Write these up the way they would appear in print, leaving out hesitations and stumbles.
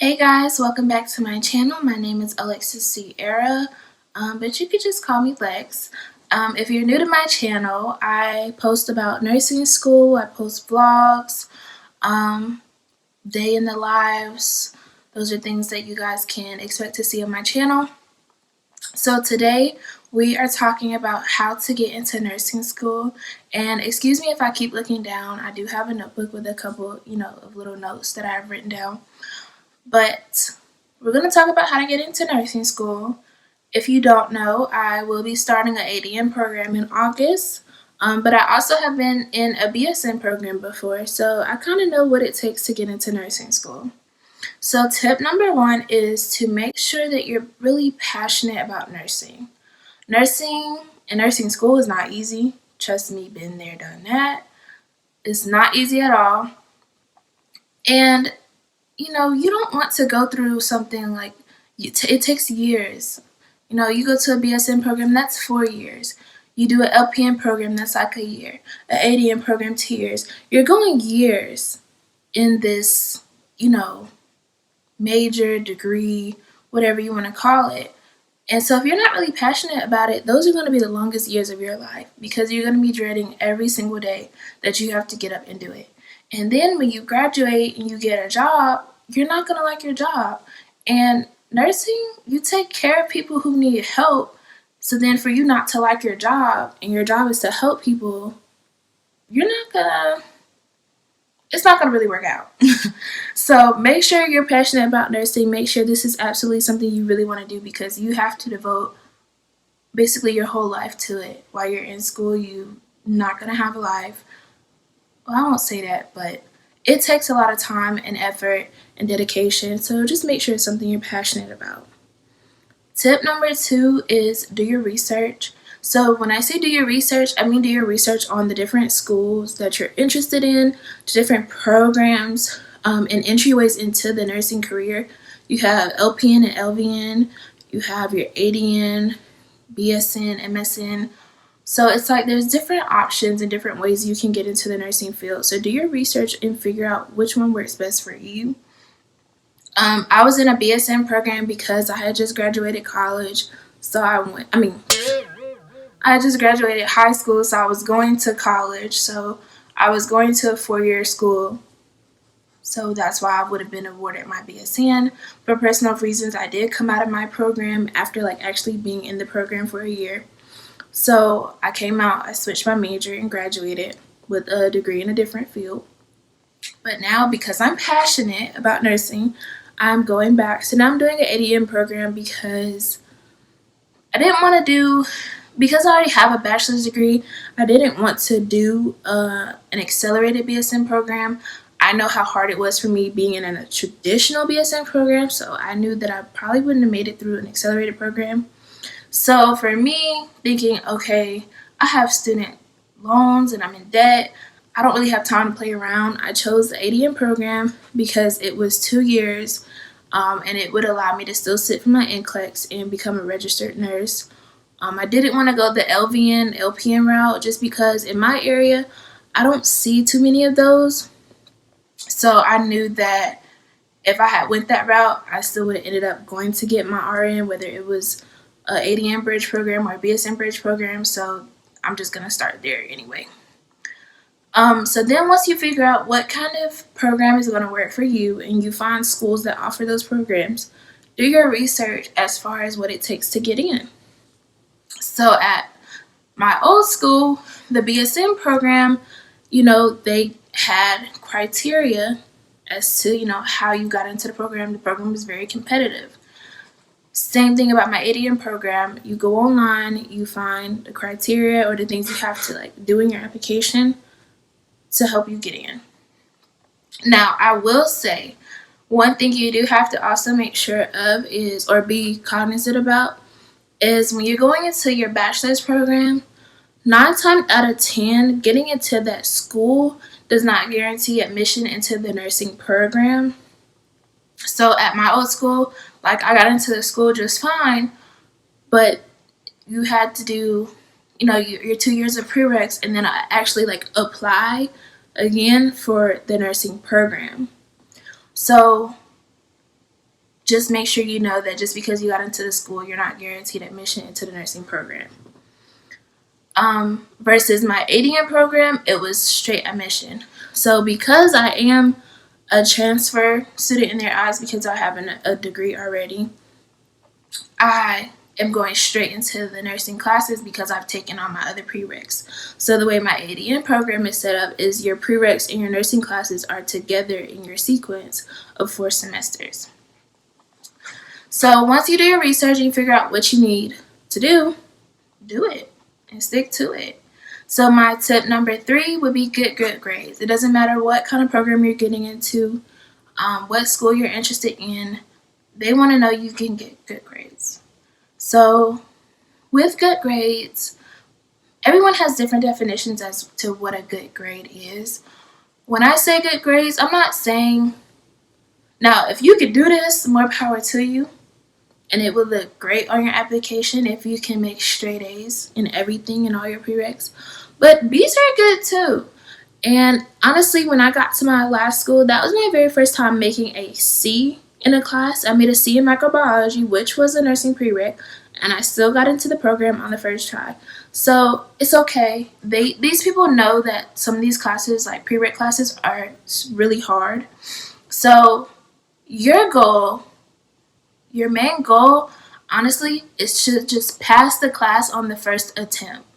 Hey guys, welcome back to my channel. My name is Alexus Sierra, but you could just call me Lex. If you're new to my channel, I post about nursing school, I post vlogs, day in the lives. Those are things that you guys can expect to see on my channel. So today we are talking about how to get into nursing school. And excuse me if I keep looking down. I do have a notebook with a couple, of little notes that I've written down. But we're going to talk about how to get into nursing school. If you don't know, I will be starting an ADN program in August, but I also have been in a BSN program before, so I kind of know what it takes to get into nursing school. So tip number one is to make sure that you're really passionate about nursing. Nursing and nursing school is not easy. Trust me, been there, done that. It's not easy at all. And you don't want to go through something like it takes years. You go to a BSN program, that's 4 years. You do an LPN program, that's like a year. An ADN program, 2 years. You're going years in this, major degree, whatever you want to call it. And so if you're not really passionate about it, those are going to be the longest years of your life because you're going to be dreading every single day that you have to get up and do it. And then when you graduate and you get a job, you're not going to like your job. And nursing, you take care of people who need help. So then for you not to like your job and your job is to help people, it's not going to really work out. So make sure you're passionate about nursing. Make sure this is absolutely something you really want to do because you have to devote basically your whole life to it. While you're in school, you're not going to have a life. Well, I won't say that, but it takes a lot of time and effort and dedication, so just make sure it's something you're passionate about. Tip number two is do your research. So when I say do your research, I mean do your research on the different schools that you're interested in, different programs, and entryways into the nursing career. You have LPN and LVN, you have your ADN, BSN, MSN. So it's like there's different options and different ways you can get into the nursing field. So do your research and figure out which one works best for you. I was in a BSN program because I had just graduated college. So I just graduated high school, so I was going to college. So I was going to a 4-year school. So that's why I would have been awarded my BSN. For personal reasons, I did come out of my program after actually being in the program for a year. So I came out, I switched my major and graduated with a degree in a different field. But now because I'm passionate about nursing, I'm going back. So now I'm doing an ADN program because because I already have a bachelor's degree, I didn't want to do an accelerated BSN program. I know how hard it was for me being in a traditional BSN program, so I knew that I probably wouldn't have made it through an accelerated program. So for me, thinking, okay, I have student loans and I'm in debt, I don't really have time to play around. I chose the ADN program because it was 2 years and it would allow me to still sit for my NCLEX and become a registered nurse. I didn't want to go the LVN, LPN route just because in my area, I don't see too many of those. So I knew that if I had went that route, I still would have ended up going to get my RN, whether it was a ADN bridge program or a BSN bridge program, so I'm just going to start there anyway. So then once you figure out what kind of program is going to work for you and you find schools that offer those programs, do your research as far as what it takes to get in. So at my old school, the BSN program, they had criteria as to, how you got into the program. The program was very competitive. Same thing about my ADN program. You go online, you find the criteria or the things you have to do in your application to help you get in. Now, I will say one thing you do have to also make sure of is, or be cognizant about, is when you're going into your bachelor's program, 9 times out of 10, getting into that school does not guarantee admission into the nursing program. So at my old school, I got into the school just fine, but you had to do, your 2 years of prereqs and then I actually apply again for the nursing program. So just make sure you know that just because you got into the school, you're not guaranteed admission into the nursing program. Versus my ADN program, it was straight admission. So because I am a transfer student in their eyes, because I have a degree already, I am going straight into the nursing classes because I've taken on my other prereqs. So the way my ADN program is set up is your prereqs and your nursing classes are together in your sequence of 4 semesters. So once you do your research and you figure out what you need to do it and stick to it. So my tip number 3 would be get good grades. It doesn't matter what kind of program you're getting into, what school you're interested in, they want to know you can get good grades. So with good grades, everyone has different definitions as to what a good grade is. When I say good grades, I'm not saying, now if you could do this, more power to you, and it will look great on your application if you can make straight A's in everything in all your prereqs. But B's are good too. And honestly, when I got to my last school, that was my very first time making a C in a class. I made a C in microbiology, which was a nursing prereq, and I still got into the program on the first try. So it's okay. These people know that some of these classes, like prereq classes, are really hard. So your main goal, honestly, is to just pass the class on the first attempt.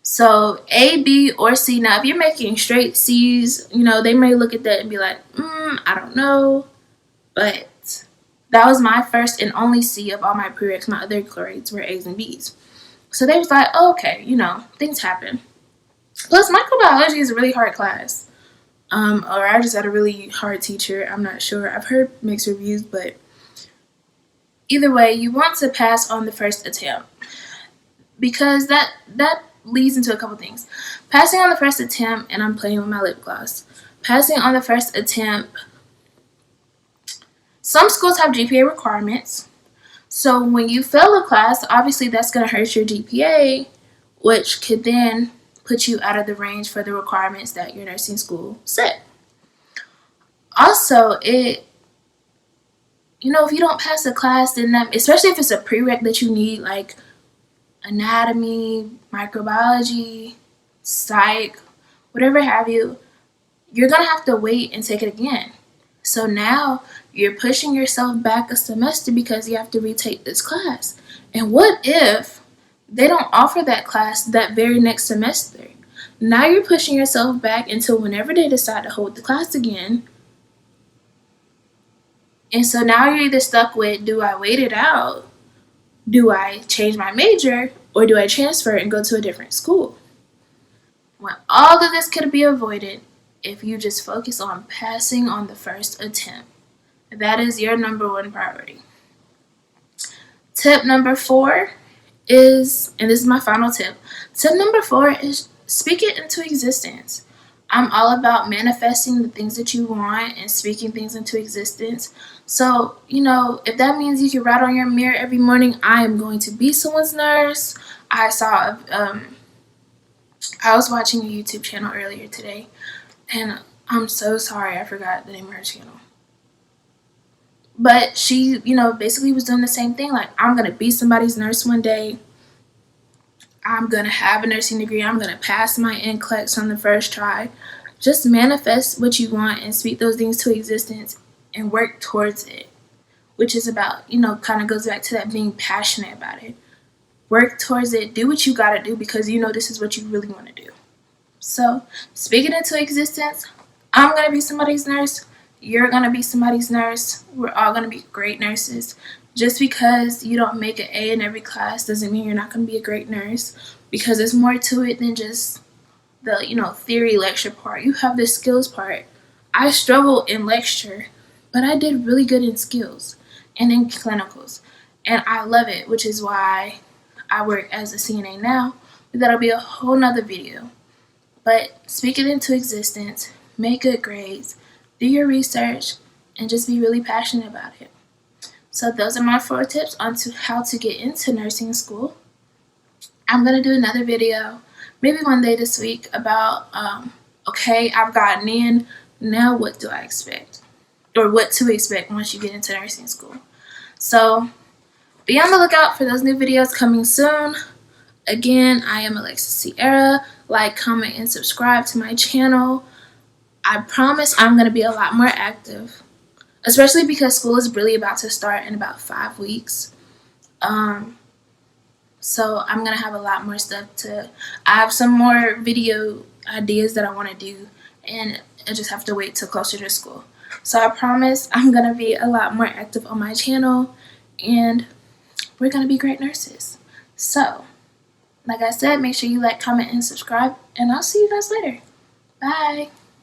So A, B, or C. Now, if you're making straight C's, they may look at that and be like, I don't know. But that was my first and only C of all my prereqs. My other grades were A's and B's. So they was like, oh, okay, things happen. Plus, microbiology is a really hard class. Or I just had a really hard teacher. I'm not sure. I've heard mixed reviews, but either way, you want to pass on the first attempt. Because that leads into a couple things. Passing on the first attempt, and I'm playing with my lip gloss. Passing on the first attempt, some schools have GPA requirements. So when you fail a class, obviously that's going to hurt your GPA, which could then put you out of the range for the requirements that your nursing school set. Also, if you don't pass a class, then especially if it's a prereq that you need, like anatomy, microbiology, psych, whatever have you, you're going to have to wait and take it again. So now you're pushing yourself back a semester because you have to retake this class. And what if they don't offer that class that very next semester? Now you're pushing yourself back until whenever they decide to hold the class again. And so now you're either stuck with, do I wait it out? Do I change my major? Or do I transfer and go to a different school? When all of this could be avoided if you just focus on passing on the first attempt. That is your number 1 priority. Tip number 4 is, and this is my final tip, tip number 4 is speak it into existence. I'm all about manifesting the things that you want and speaking things into existence. So, if that means you can write on your mirror every morning, I am going to be someone's nurse. I was watching a YouTube channel earlier today, and I'm so sorry I forgot the name of her channel. But she, basically was doing the same thing. Like, I'm going to be somebody's nurse one day. I'm going to have a nursing degree. I'm going to pass my NCLEX on the first try. Just manifest what you want and speak those things to existence and work towards it, which is about, kind of goes back to that being passionate about it. Work towards it. Do what you got to do because this is what you really want to do. So speak it into existence. I'm going to be somebody's nurse. You're going to be somebody's nurse. We're all going to be great nurses. Just because you don't make an A in every class doesn't mean you're not going to be a great nurse, because there's more to it than just the, theory lecture part. You have the skills part. I struggled in lecture, but I did really good in skills and in clinicals. And I love it, which is why I work as a CNA now. But that'll be a whole nother video. But speak it into existence, make good grades, do your research, and just be really passionate about it. So those are my 4 tips on how to get into nursing school. I'm going to do another video, maybe one day this week, about, okay, I've gotten in, now what do I expect? or what to expect once you get into nursing school. So be on the lookout for those new videos coming soon. Again, I am Alexus Sierra. Like, comment, and subscribe to my channel. I promise I'm going to be a lot more active, especially because school is really about to start in about 5 weeks. So I'm going to have a lot more stuff I have some more video ideas that I want to do, and I just have to wait till closer to school. So I promise I'm going to be a lot more active on my channel, and we're going to be great nurses. So, like I said, make sure you like, comment, and subscribe, and I'll see you guys later. Bye.